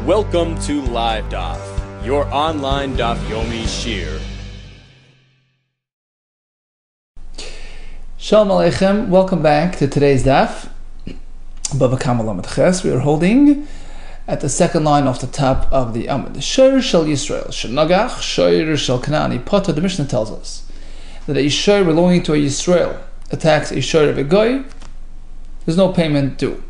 Welcome to Live DAF, your online DAF Yomi Shir. Shalom Aleichem, welcome back to today's DAF. Bava Kamma. We are holding at the second line off the top of the Amud. Shoir Shel Yisrael, Shenagach, Shoir Shel Kanani. Potter, the Mishnah tells us that a Shoir belonging to a Yisrael attacks a Shoir of a Goy, there's no payment due.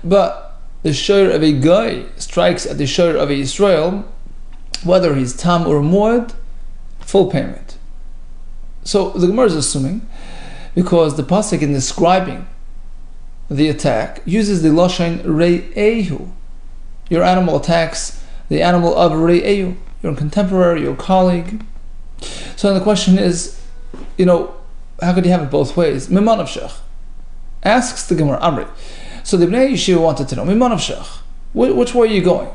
But the Shoir of a Goy strikes at the Shoir of a Yisrael, whether he's Tam or Muad, full payment. So the Gemara is assuming, because the pasuk in describing the attack uses the lashon re'ehu. Your animal attacks the animal of re'ehu, your contemporary, your colleague. So the question is, how could you have it both ways? Miman of Shech asks the Gemara Amri. So the Bnei Yeshiva wanted to know, Miman of Shech, which way are you going?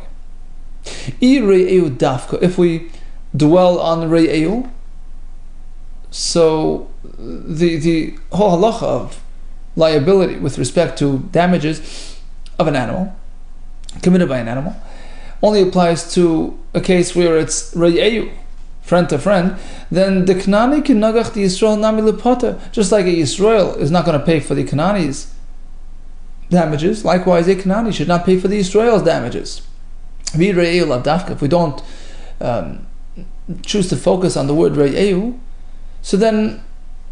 If we dwell on re'ehu, so the whole halacha of liability with respect to damages of an animal committed by an animal only applies to a case where it's re'ehu, friend to friend. Then the Kanani kinagach the Yisrael nami lepata, just like a Yisrael is not going to pay for the Kanani's damages, likewise a Kanani should not pay for the Yisrael's damages. If we don't choose to focus on the word re'ehu, so then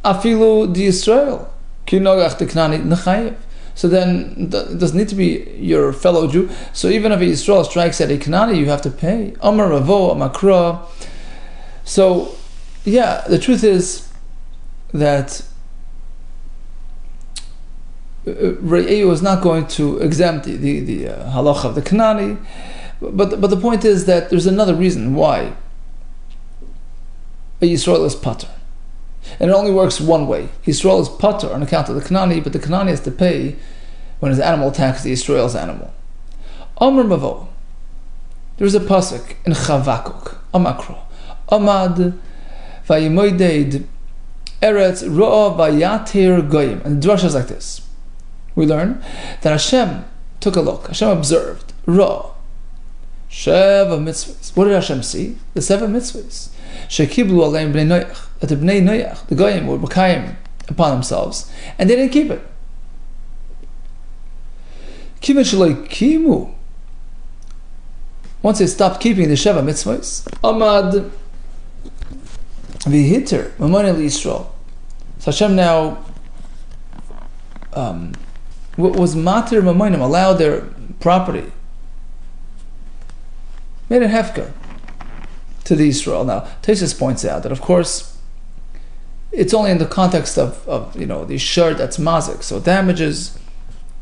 afilu the Yisrael kinagach the Kanani nechayev. So then it doesn't need to be your fellow Jew. So even if a Yisrael strikes at a Kanani, you have to pay. Amar Ravo Amakra. So the truth is that Re'ehu is not going to exempt the halacha of the Kanani, but the point is that there's another reason why a Yisrael is pater. And it only works one way. Yisrael is pater on account of the Kanani, but the Kanani has to pay when his animal attacks the Yisrael's animal. Amr Mavo. There's a pasuk in Chavakuk, Amakro. Amad vayimoideid eretz ro'a vayatir goyim. And the drush is like this. We learn that Hashem took a look. Hashem observed. Ro'a. Sheva mitzvahs. What did Hashem see? The 7 mitzvahs. Shekiblu aleim bnei noyach. That the bnei noyach, the goyim, were b'kayim upon themselves, and they didn't keep it. Kiven shaloi kimu. Once they stopped keeping the Sheva mitzvahs, Amad v'hiter mamoneh liYisrael. So Hashem now was matir mamonim, allowed their property, made it hefker to the Yisrael. Now, Tosfos points out that, of course, it's only in the context of the shir that's mazik, so damages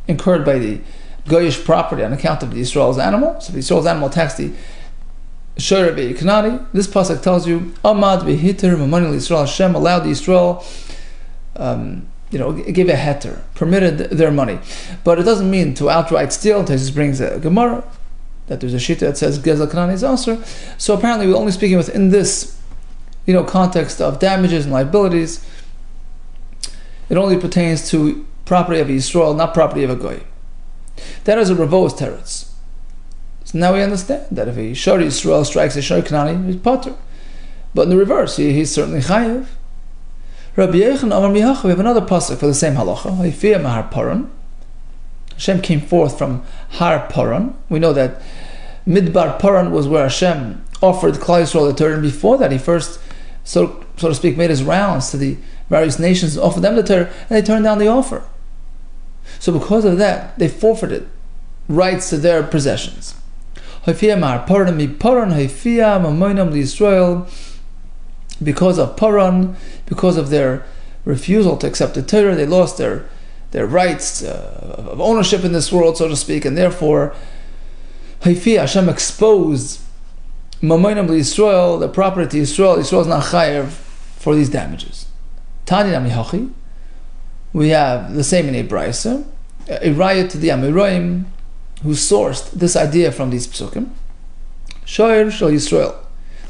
incurred by the goyish property on account of the Yisrael's animal. So if the Yisrael's animal attacks the shir be'iknani, this pasuk tells you, Amad v'hiter mamoneh Yisrael. Hashem allowed the Yisrael, gave a heter, permitted their money, but it doesn't mean to outright steal. Tosfos brings a Gemara that there's a shita that says Gezel Kanani is also. So apparently we're only speaking within this, context of damages and liabilities. It only pertains to property of Yisrael, not property of a goy. That is a Ravo's teretz. So now we understand that if a Shor Yisrael strikes a Shor Kanani, he's potter. But in the reverse, he's certainly chayev. Rabbi Yehuda Amar Mihacha, we have another pasuk for the same halacha. Hifiyah mahar paran. Hashem came forth from Har Paran. We know that Midbar Paran was where Hashem offered Klal Yisrael the Torah, and before that he first, so to speak, made his rounds to the various nations, offered them the Torah, and they turned down the offer. So because of that, they forfeited rights to their possessions. Because of Paran, because of their refusal to accept the Torah, they lost their rights of ownership in this world, so to speak, and therefore Hashem exposed Mamonim Yisrael, the property to Yisrael. Yisrael is not chayev for these damages. Tani Namihachi, we have the same in a brayso, a raya to the Amiroim, who sourced this idea from these psukim. Shoir Shel Yisrael,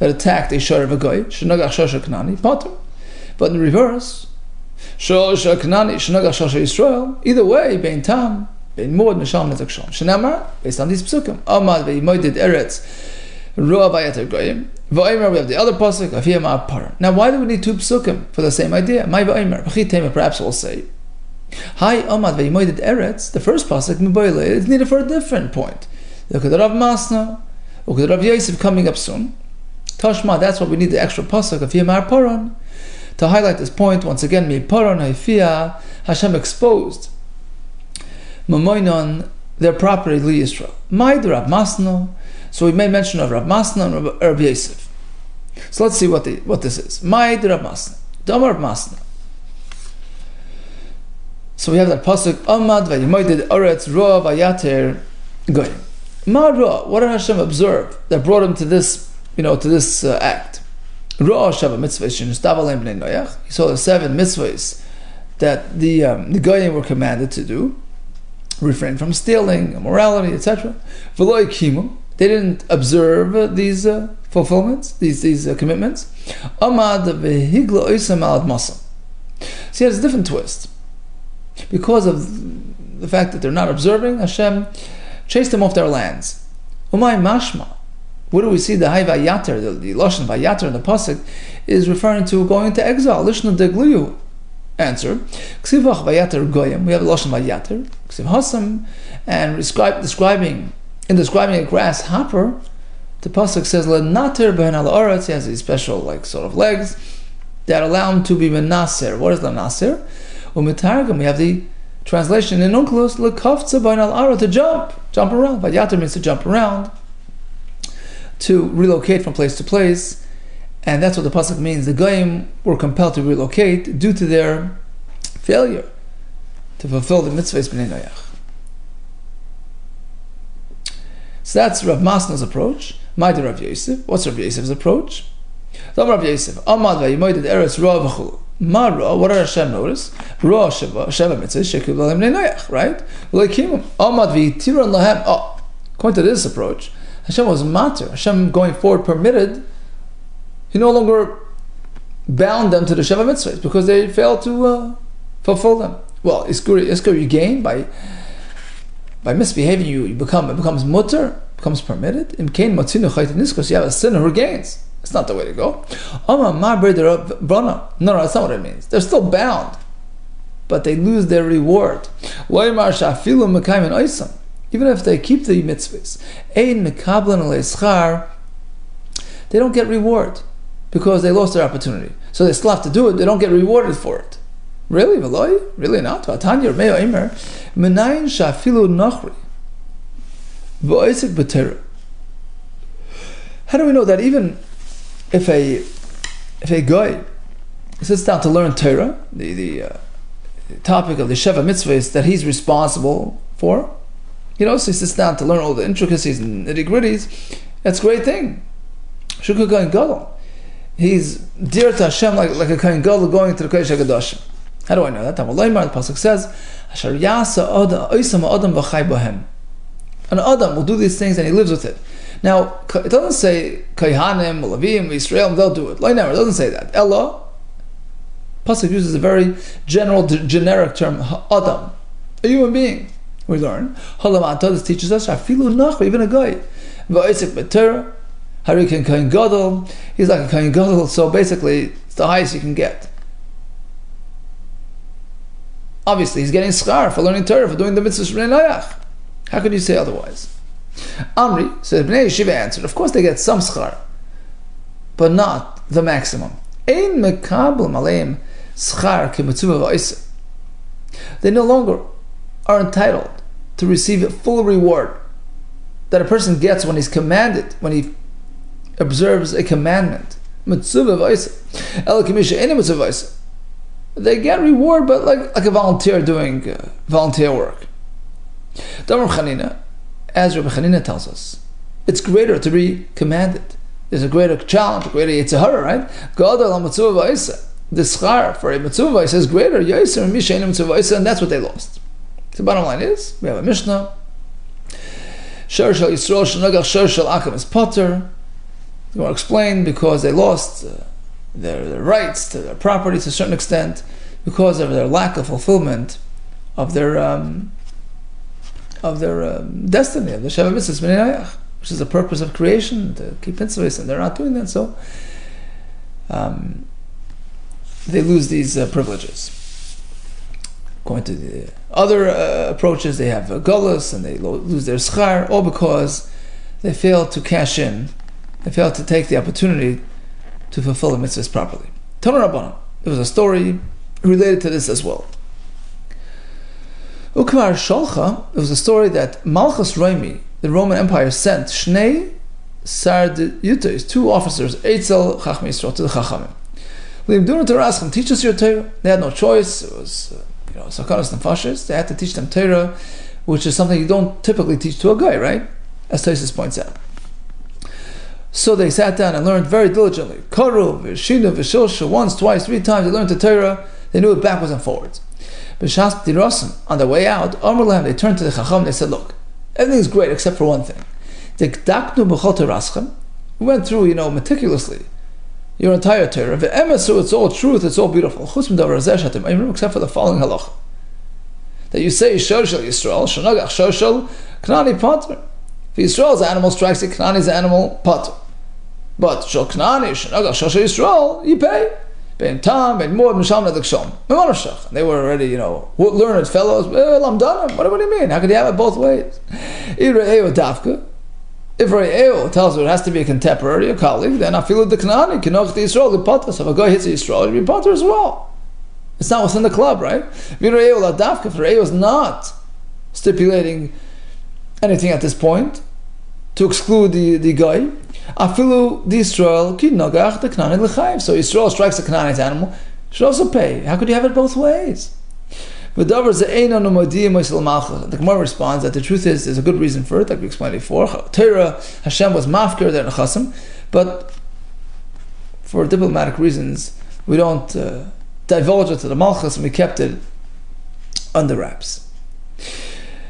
that attacked a shoir of a goy, Shenagach Shor Kanani, potter. But in the reverse, Shor Kanani, Shenagach Shor Yisrael, either way, Bein Tam, Bein Mod Mishal Nizak Shalom. Shenamar, based on these psukim. Amad ve'imoidid eretz roa vayater goyim. V'omer, we have the other pasuk, Afiyah ma'ar paran. Now, why do we need two psukim for the same idea? Mai v'omer. B'chitema, perhaps we'll say, Hi Amad ve'imoidid eretz, the first pasuk, Miboile, is needed for a different point. Look at the Rav Masna, look at the Rav Yosef coming up soon. Tashma, that's what we need the extra pasuk, Afiyah ma'ar paran. To highlight this point, once again, Mi paran ha'ifiyah, Hashem exposed Mamoinon, their property, Li Yisrael. Mai the Rav Masna, so we made mention of Rav Masna and Rav Yosef. So let's see what this is. Mai the Rav Masna. Damar Rav Masna. So we have that pasuk, Amad v'yimoidid oretz roa v'yater goyim. Ma roa, what did Hashem observe that brought him to this, act? Roa shava mitzvahs shenustav aleim bnei noyach. He saw the 7 mitzvahs that the goyim were commanded to do. Refrain from stealing, immorality, etc. V'lo yikimu. They didn't observe these fulfillments, these commitments. Amad v'higla oisam al admasa. See, it has a different twist. Because of the fact that they're not observing, Hashem chased them off their lands. Umay mashma. What do we see? The hay vayater, the lashon vayater in the pasuk is referring to going into exile. Lishna degluyu. Answer. Ksivach vayater goyim. We have the lashon vayater. Ksiv hasam, and describing a grasshopper, the pasuk says lenater ben al aretz. He has these special sort of legs that allow him to be menaser. What is lenaser? Umitargum, we have the translation in Onkelos, lekafza ben al ara, to jump around. Vayater means to jump around, to relocate from place to place, and that's what the pasuk means. The goyim were compelled to relocate due to their failure to fulfill the mitzvahs b'nei noyach. So that's Rav Masna's approach. Ma'adir Rav Yosef. What's Rav Yosef's approach? Rav Yosef, Amad v'yimoidid eretz roa v'chulu. Mara, what did Hashem notice? Roa sheva mitzvahs shekil b'nei noyach, right? V'leikimum. Amad v'yitiron lahem. According to this approach, Hashem was matir. Hashem going forward permitted. He no longer bound them to the Sheva mitzvahs because they failed to fulfill them. Well, iskur you gain by misbehaving. It becomes mutter, becomes permitted. In kain matzinu chayt niskos, you have a sinner who gains. It's not the way to go. No, that's not what it means. They're still bound, but they lose their reward. Even if they keep the mitzvahs, they don't get reward because they lost their opportunity. So they still have to do it. They don't get rewarded for it. Really? Really not? How do we know that even if a guy sits down to learn Torah, the topic of the Sheva mitzvahs that he's responsible for, so he sits down to learn all the intricacies and nitty-gritties, that's a great thing. Shukha Kohen Gadol. He's dear to Hashem like a Kohen Gadol going to the Kodesh HaKadoshim. How do I know that? The pasuk says, "Asher yasa oisam adam v'chai bohem." An adam will do these things and he lives with it. Now, it doesn't say Kohanim, Levim, Yisrael, they'll do it. It doesn't say that. Ella, pasuk uses a very general, generic term, adam, a human being. We learn. This teaches us, even a guy. V'oisik b'Torah, harikin Kohen Gadol. He's like a Kohen Gadol, so basically, it's the highest you can get. Obviously, he's getting schar for learning Torah, for doing the mitzvahs b'nei noyach. How could you say otherwise? Amri said, Bnei Yeshiva answered, of course they get some schar, but not the maximum. Ein mekabel maleim schar k'mitzvah v'oisik. They no longer are entitled to receive a full reward that a person gets when he's commanded, when he observes a commandment. Mitzvah v'oisik. El k'misha ein mitzvah v'oisik. They get reward, but like a volunteer doing volunteer work. Damar Chanina, as Rabbi Chanina tells us, it's greater to be commanded. There's a greater challenge, a greater yitzhara, right? Gadol ha-mitzvah v'oisik. The schar for a mitzvah v'oisik is greater, yoser misha ein mitzvah v'oisik, and that's what they lost. The bottom line is, we have a Mishnah. Shor shel Yisrael shenagach shor shel Akam is potter. You want to explain because they lost their rights to their property to a certain extent because of their lack of fulfillment of their destiny, of the Sheva Mitzvahs B'nai Noach, which is the purpose of creation, to keep mitzvahs, and they're not doing that, so they lose these privileges. Going to the other approaches, they have gullus and they lose their schar, all because they fail to cash in, they fail to take the opportunity to fulfill the mitzvahs properly. Tana Rabbanan, there was a story related to this as well. Ukmar Sholcha, there was a story that Malchus Roimi, the Roman Empire, sent Shnei Sard Yutais, 2 officers, Eitzel Chachmei Yisrael, to the Chachamim. Limduna Taraschim, teach us your Torah. They had no choice. It was Sakanas Nefashis. They had to teach them Torah, which is something you don't typically teach to a guy, right? As Taisus points out. So they sat down and learned very diligently. Karu, Vishinu, Vishilsha, once, twice, 3 times. They learned the Torah. They knew it backwards and forwards. B'shas B'dirasim, on the way out, Amrlam, they turned to the Chacham. They said, look, everything's great except for one thing. Dekdaknu b'chol Teraschem. We went through, meticulously your entire Torah. Ve'emesu, it's all truth, it's all beautiful. Chutz m'davar hazeh she'atem omrim, except for the following halacha. That you say, Shor shel Yisrael, Shenagach Shor shel Knani Pater. If Yisrael's animal strikes it, Knani's animal Pater. But Shel Knani, Shenagach Shor shel Yisrael, you pay. Ben Tam, Ben Mod, Misham Nedekshom. They were already, learned fellows. Lamdanim, what do you mean? How could you have it both ways? Irei Dafka. If Re'eo tells you it has to be a contemporary, a colleague, then Afilu de Knani, Kinoch de Yisrael, the Pater. So if a guy hits Yisrael, he'll be Pater as well. It's not within the club, right? If Re'eo is not stipulating anything at this point to exclude the guy, Afilu de Yisrael, Kinogach de Knani l'chayv. So Yisrael strikes a Knani's animal, should also pay. How could you have it both ways? The Gemara responds that the truth is, there's a good reason for it, like we explained before. Torah, Hashem was mafkir there in Chasim, but for diplomatic reasons, we don't divulge it to the Malchus, and we kept it under wraps.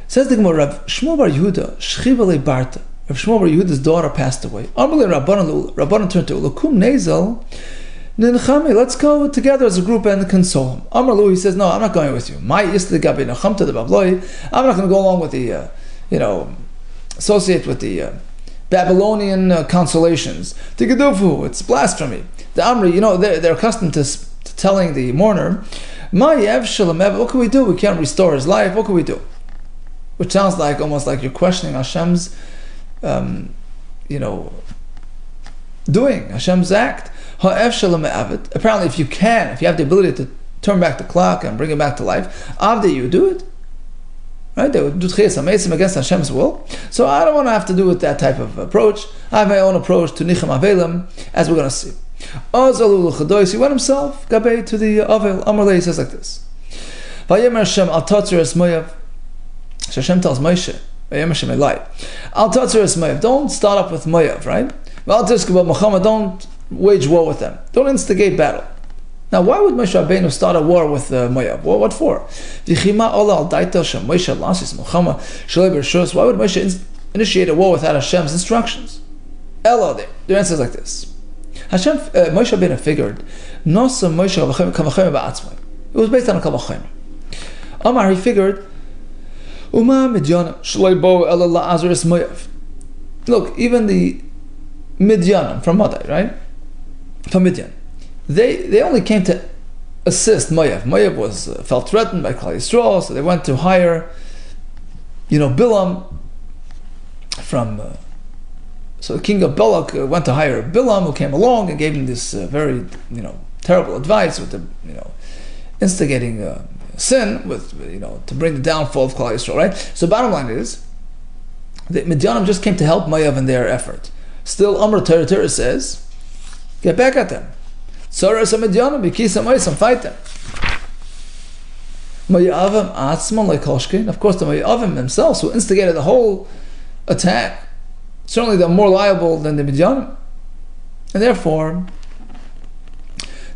Says the Gemara, Rav Shmuel bar Yehuda, Shchiva le Barta. Rav Shmuel bar Yehuda's daughter passed away. Rabbanan turned to Lakum Nezel. Let's go together as a group and console him. Amar he says, no, I'm not going with you. My Isli Gabi Nacham to the Babloi. I'm not going to go along with the, associate with the Babylonian consolations. Tigadufu, it's blasphemy. The Amri, they're accustomed to telling the mourner, Ma'yev Shalamev, what can we do? We can't restore his life. What can we do? Which sounds like almost like you're questioning Hashem's, doing Hashem's act. Apparently, if you have the ability to turn back the clock and bring it back to life, Avdi, you do it. Right? They would do Tchias HaMeitzim against Hashem's will. So I don't want to have to do with that type of approach. I have my own approach to Nichem Avelim, as we're going to see. He went himself, Gabe, to the Avel. Amrlei, he says like this. Vayemer Hashem al Tatzer es Moav. Hashem tells Moshe, Vayemer Hashem Elai, al Tatzer es Moav. Don't start up with Moav, right? Don't wage war with them. Don't instigate battle. Now, why would Moshe Rabbeinu start a war with Moav? Well, what for? Why would Moshe initiate a war without Hashem's instructions? Elo, the answer is like this. Moshe Rabbeinu figured, it was based on a Kavachim. Amar, he figured, look, even the Midyanim from Madai, right? From Midyan. They only came to assist Moav. Moav felt threatened by Klal Yisrael, so they went to hire, Bilam from. So the king of Balak went to hire Bilam, who came along and gave him this very, terrible advice with the, instigating sin with, to bring the downfall of Klal Yisrael, right? So bottom line is, the Midyanim just came to help Moav in their effort. Still, Amr Torah says, get back at them. Tzoras HaMidyanim, B'kisa Moisam, fight them. Moavim Atzman like Kolshkin. Of course, the Moavim themselves, who instigated the whole attack, certainly they're more liable than the Midyanim. And therefore,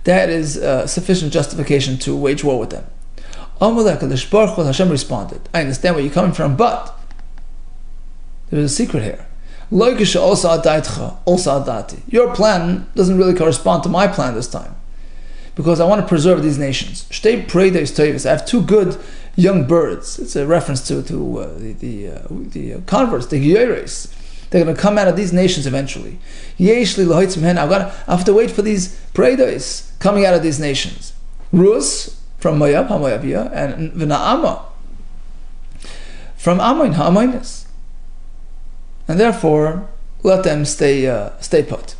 that is sufficient justification to wage war with them. Hashem responded, I understand where you're coming from, but there's a secret here. Your plan doesn't really correspond to my plan this time, because I want to preserve these nations. I have two good young birds. It's a reference to the converts, the Gyeres. They're going to come out of these nations eventually. I have to wait for these Preidos coming out of these nations. Rus from Moab, HaMoabiyah, and V'na'ama from Ammon, Ha'amonis. And therefore, let them stay put.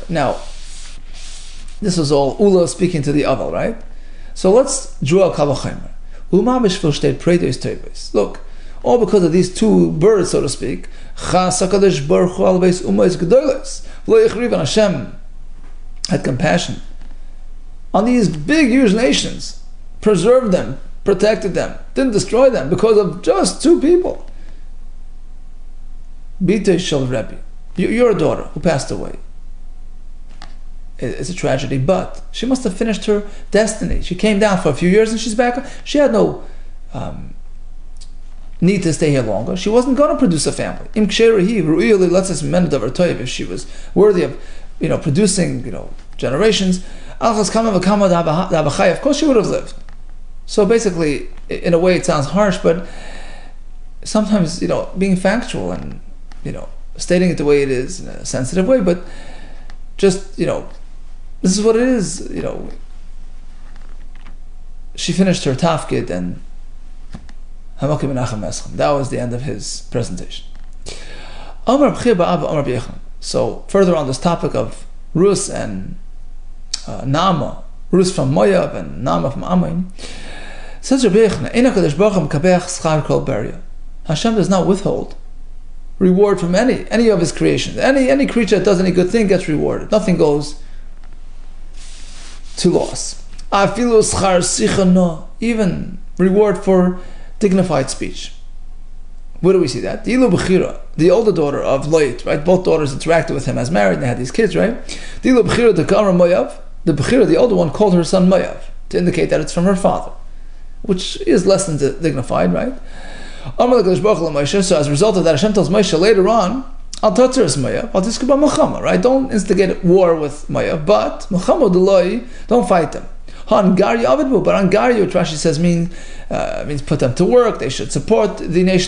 Now, this was all Ula speaking to the Aval, right? So let's draw a Kavachimer. Look, all because of these two birds, so to speak, Hashem had compassion on these big, huge nations, preserved them, protected them, didn't destroy them because of just two people. You're a daughter who passed away. It's a tragedy, but she must have finished her destiny. She came down for a few years and she's back. She had no need to stay here longer. She wasn't going to produce a family. If she was worthy of, producing, generations, of course she would have lived. So basically, in a way, it sounds harsh, but sometimes, being factual and, stating it the way it is in a sensitive way, but just, this is what it is, She finished her tafkid and that was the end of his presentation. So further on this topic of Rus and Nama, Rus from Moab and Nama from Ammon, says Rabbi Yehuda, Hashem does not withhold reward from any of his creations. Any creature that does any good thing gets rewarded. Nothing goes to loss. Even reward for dignified speech. Where do we see that? The older daughter of Lot, right? Both daughters interacted with him as married and they had these kids, right? The older one called her son Moab to indicate that it's from her father, which is less than dignified, right? So as a result of that, Hashem tells Moshe later on, Al Tatzeres Moab, Al Tiskuba Melchama, right? Don't instigate war with Moab, but Melchama Deloi, don't fight them. But Angarya, which Rashi says means put them to work. They should support the nation.